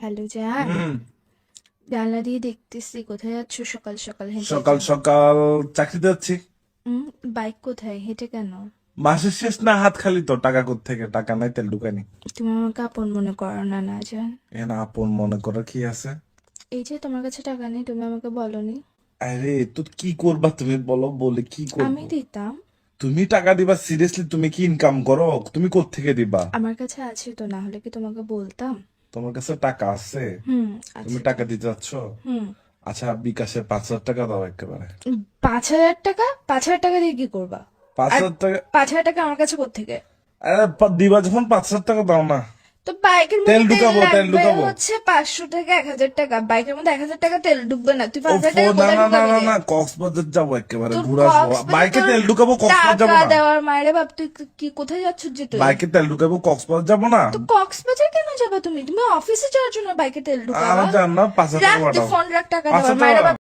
Hello জান, জানলা দিয়ে দেখতেছি কোথায় যাচ্ছ সকাল সকাল হেঁটে? সকাল সকাল চাকরিতে যাচ্ছি। উম, বাইক কোথায়, হেঁটে কেন? মাসের শেষ না, হাত খালি তো, টাকা কোত্থেকে? টাকা নাই, তেল ঢুকানি। তুমি আমাকে আপন মনে করো না না জান। না, আপন মনে করার কি আছে? এই যে তোমার কাছে টাকা নেই, তুমি আমাকে বলনি। আরে তো কি করবা তুমি বলো, বলে কি আমি করবো? দিতাম। তুমি টাকা দিবা? সিরিয়াসলি তুমি কি ইনকাম করো? তুমি কোত্থেকে দিবা? আমার কাছে আছে তো, না হলে কি তোমাকে বলতাম? তোমার কাছে টাকা আছে? হুম, তুমি আছে তো। টাকা দিতে যাচ্ছ? হুম। আচ্ছা, বিকাশে 5,000 টাকা দাও একেবারে। 5,000 টাকা? 5,000 টাকা দিয়ে কি করবা? পাঁচ আর হাজার টাকা 5,000 টাকা আমার কাছে কোত্থেকে? আরে দিবা যখন 5,000 টাকা দাও না। তো বাইকের তেল মধ্যে তেল ঢুকাবো, তেল লাগবে ঢুকাবো। হচ্ছে 500 থেকে 1,000 টাকা, বাইকের মধ্যে 1,000 টাকা তেল ঢুকবে না, তুই ও 5,000 টাকা না কোথায় না না ঢুকাবি না রে? না, কক্সবাজার যাবো একেবারে, তোর ঘুরে আসবো। কক্সবাজার বাইকে তোর তেল ঢুকাবো, কক্সবাজার যাবো টাকা না। দেওয়ার মায়েরে বাপ, তুই কি কোথায় যাচ্ছ যে তুই? বাইকে তেল ঢুকাবো, কক্সবাজার যাবো না। তো কক্সবাজার কেন যাবা তুমি? তুমি অফিসে যাওয়ার জন্য বাইকে তেল ঢুকাবা? আমার জান না, 5,000 টাকা রাখ, তুই পাঠাও। ফোন রাখ, টাকা দেওয়ার 5,000 মায়েরে টাকা। বাপ।